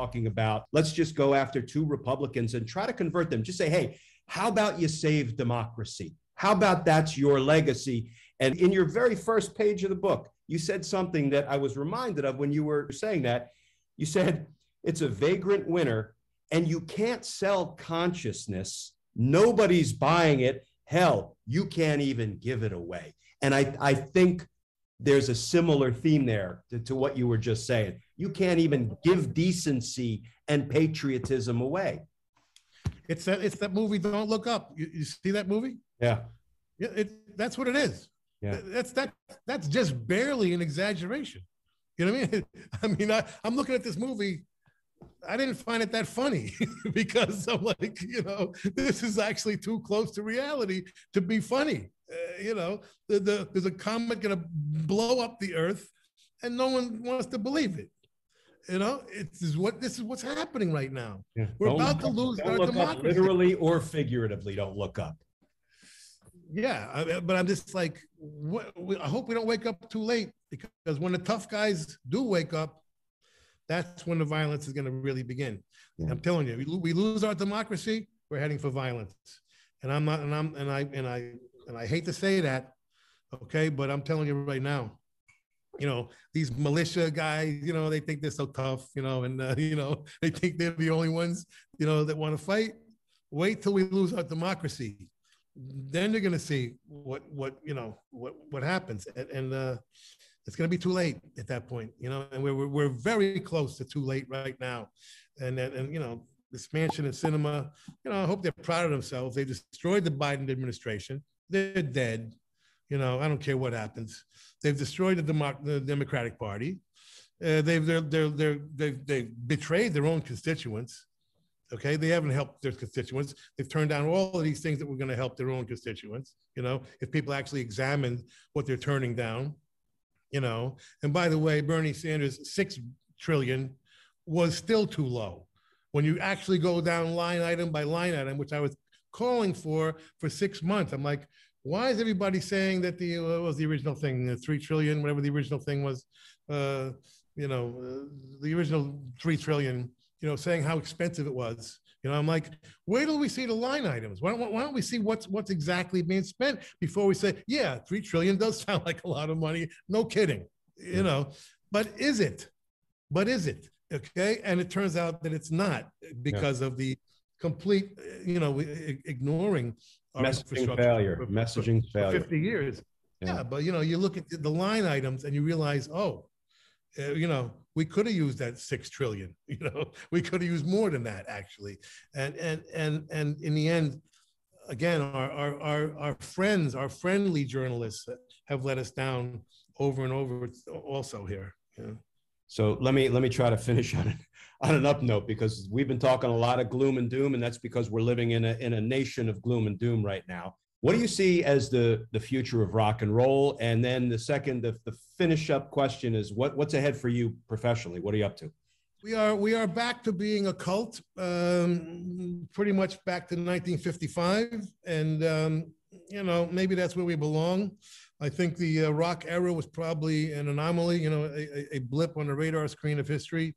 talking about, let's just go after two Republicans and try to convert them. Just say, hey, how about you save democracy? How about that's your legacy? And in your very first page of the book, you said something that I was reminded of when you were saying that. You said, it's a vagrant winter and you can't sell consciousness. Nobody's buying it. Hell, you can't even give it away. And I think there's a similar theme there to what you were just saying. You can't even give decency and patriotism away. It's that movie, Don't Look Up. You see that movie? Yeah. That's what it is. Yeah. That's just barely an exaggeration. You know what I mean? I'm looking at this movie. I didn't find it that funny because I'm like, this is actually too close to reality to be funny. There's a comet going to blow up the earth and no one wants to believe it. This is what's happening right now. Yeah. We're about to lose our democracy. Literally or figuratively, don't look up. Yeah, but I'm just like, I hope we don't wake up too late, because when the tough guys do wake up, that's when the violence is going to really begin. Yeah. I'm telling you, we lose our democracy, we're heading for violence. And I hate to say that, okay, but I'm telling you right now, these militia guys, they think they're so tough, and they think they're the only ones, that want to fight. Wait till we lose our democracy. Then you're going to see what happens, and it's going to be too late at that point, and we're very close to too late right now, and this mansion and cinema, I hope they're proud of themselves. They destroyed the Biden administration. They're dead. I don't care what happens. They've destroyed the Democratic Party. They've betrayed their own constituents. Okay, they haven't helped their constituents. They've turned down all of these things that were going to help their own constituents. If people actually examine what they're turning down, And by the way, Bernie Sanders' $6 trillion was still too low. When you actually go down line item by line item, which I was calling for 6 months, I'm like, why is everybody saying that what was the original thing, the 3 trillion, whatever the original thing was, the original 3 trillion, saying how expensive it was. I'm like, wait till we see the line items. Why don't we see what's exactly being spent before we say, yeah, 3 trillion does sound like a lot of money. No kidding, but is it? Okay. And it turns out that it's not, because of the complete, ignoring our messaging failure. 50 years. Yeah. But, you look at the line items and you realize, we could have used that 6 trillion, we could have used more than that, actually. And in the end, again, our friends, our friendly journalists have let us down over and over also here. So let me try to finish on an up note, because we've been talking a lot of gloom and doom, and that's because we're living in a nation of gloom and doom right now. What do you see as the future of rock and roll? And then the finish up question is, what's ahead for you professionally? What are you up to? We are back to being a cult, pretty much back to 1955, and maybe that's where we belong. I think the rock era was probably an anomaly, a blip on the radar screen of history.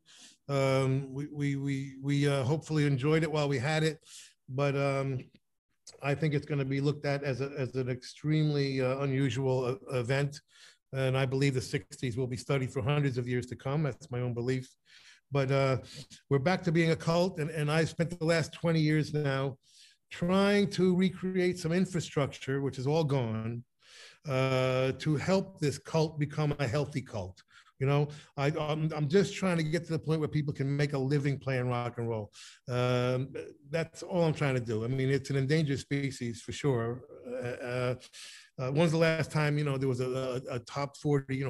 We hopefully enjoyed it while we had it, but I think it's going to be looked at as an extremely unusual event. And I believe the 60s will be studied for hundreds of years to come. That's my own belief. But we're back to being a cult. And I spent the last 20 years now trying to recreate some infrastructure, which is all gone, to help this cult become a healthy cult. I'm just trying to get to the point where people can make a living playing rock and roll. That's all I'm trying to do. I mean, it's an endangered species for sure. When's the last time, there was a top 40,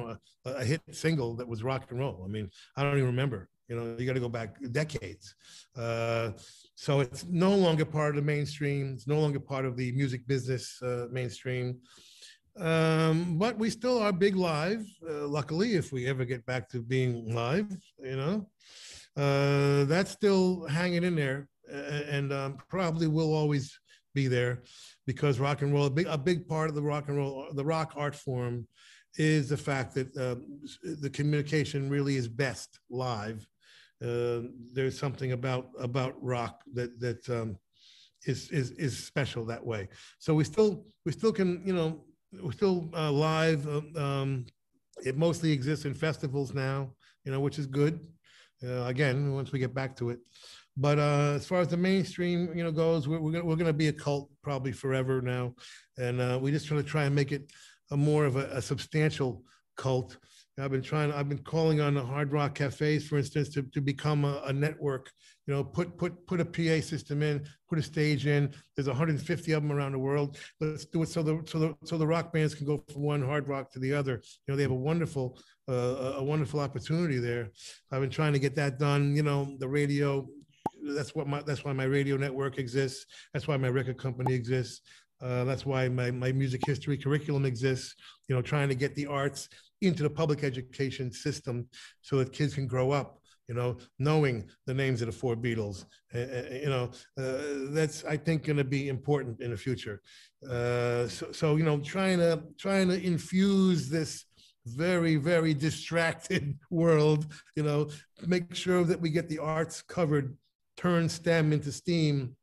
a hit single that was rock and roll? I mean, I don't even remember. You got to go back decades. So it's no longer part of the mainstream. It's no longer part of the music business mainstream. But we still are big live, luckily, if we ever get back to being live, that's still hanging in there, and probably will always be there, because rock and roll, a big part of the rock art form is the fact that the communication really is best live. there's something about rock that is special that way. So we still can, we're still live. It mostly exists in festivals now, which is good. Again, once we get back to it. But as far as the mainstream, goes, we're going to be a cult probably forever now, and we just try and make it a more of a substantial cult. I've been calling on the hard rock cafes, for instance, to become a network. Put a PA system in, put a stage in. There's 150 of them around the world. Let's do it so the rock bands can go from one hard rock to the other. They have a wonderful opportunity there. I've been trying to get that done. The radio. That's why my radio network exists. That's why my record company exists. That's why my music history curriculum exists. Trying to get the arts into the public education system so that kids can grow up, knowing the names of the four Beatles. That's, I think, going to be important in the future. So trying to infuse this very, very distracted world, make sure that we get the arts covered, turn STEM into STEAM,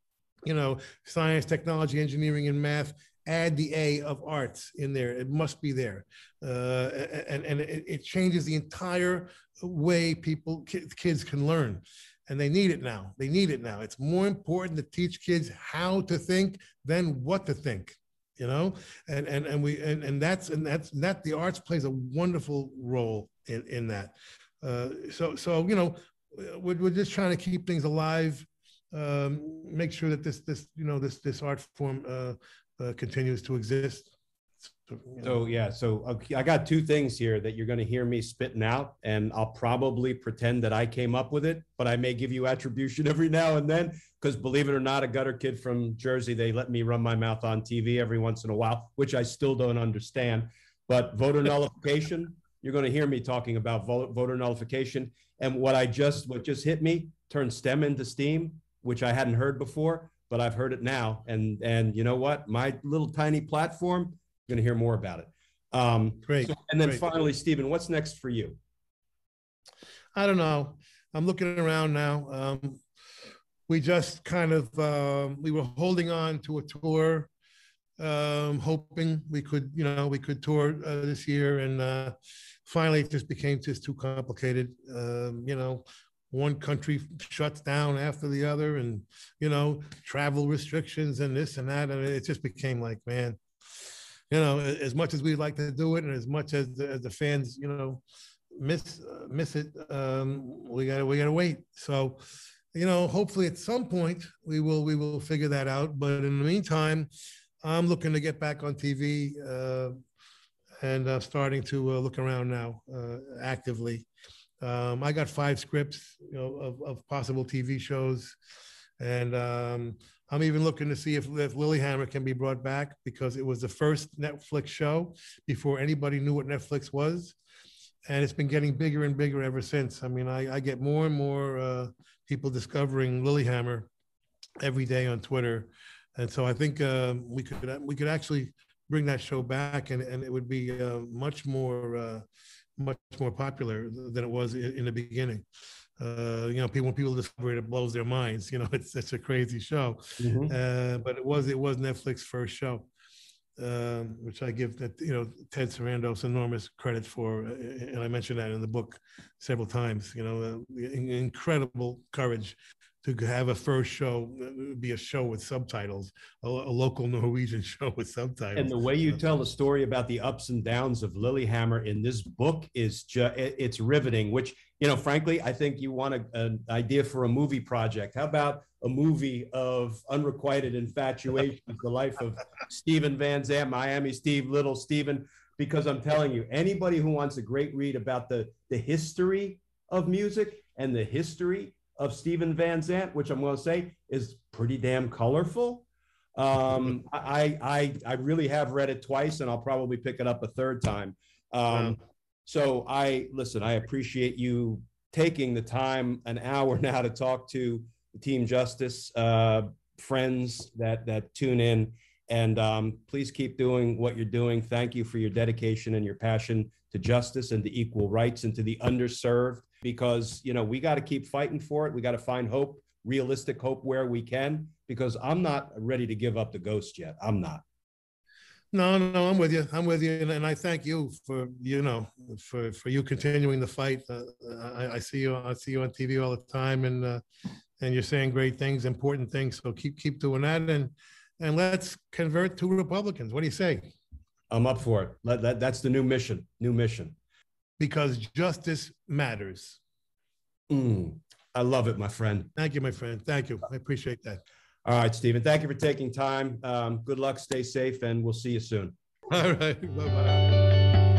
science, technology, engineering, and math. Add the A of arts in there. It must be there. And it changes the entire way kids can learn. And they need it now. It's more important to teach kids how to think than what to think, and the arts plays a wonderful role in that. So we're just trying to keep things alive, make sure that this art form continues to exist. So I got two things here that you're going to hear me spitting out, and I'll probably pretend that I came up with it, but I may give you attribution every now and then, because believe it or not, a gutter kid from Jersey, they let me run my mouth on TV every once in a while, which I still don't understand. But voter nullification, you're going to hear me talking about voter nullification, and what just hit me, turned STEM into STEAM, which I hadn't heard before, but I've heard it now. And you know what? My little tiny platform, going to hear more about it. Great. And then finally, Steven, what's next for you? I don't know. I'm looking around now. We just kind of, we were holding on to a tour, hoping we could tour this year. And finally, it just became too complicated. One country shuts down after the other, and, travel restrictions and this and that. And it just became like, man, as much as we'd like to do it, and as much as the fans, miss it, we gotta wait. So, hopefully at some point we will figure that out. But in the meantime, I'm looking to get back on TV, and starting to look around now actively. I got 5 scripts, of possible TV shows, and I'm even looking to see if Lilyhammer can be brought back, because it was the first Netflix show before anybody knew what Netflix was, and it's been getting bigger and bigger ever since. I mean, I get more and more people discovering Lilyhammer every day on Twitter, and so I think we could actually bring that show back, and it would be much more popular than it was in the beginning. When people discover it, it blows their minds. It's such a crazy show. Mm-hmm. But it was Netflix's first show, which I give Ted Sarandos enormous credit for, and I mentioned that in the book several times. Incredible courage to have a first show be a show with subtitles, a local Norwegian show with subtitles. And the way you tell the story about the ups and downs of Lilyhammer in this book is it's riveting, which, frankly, I think you want an idea for a movie project. How about a movie of Unrequited Infatuations, the life of Steven Van Zandt, Miami Steve, Little Steven? Because I'm telling you, anybody who wants a great read about the history of music and the history of Steven Van Zandt, which I'm going to say is pretty damn colorful. I really have read it twice, and I'll probably pick it up a third time. So I appreciate you taking the time, an hour now, to talk to the Team Justice friends that tune in, and please keep doing what you're doing. Thank you for your dedication and your passion to justice and to equal rights and to the underserved. because, you know, we got to keep fighting for it. We got to find hope, realistic hope where we can, because I'm not ready to give up the ghost yet. I'm not. No, no, I'm with you. I'm with you, and I thank you for, you know, for you continuing the fight. I see you. I see you on TV all the time, and you're saying great things, important things. So keep doing that, and let's convert to Republicans. What do you say? I'm up for it. That's the new mission. New mission. Because justice matters. I love it, my friend. Thank you, my friend. Thank you. I appreciate that. All right, Steven. Thank you for taking time. Good luck. Stay safe, and we'll see you soon. All right. Bye-bye.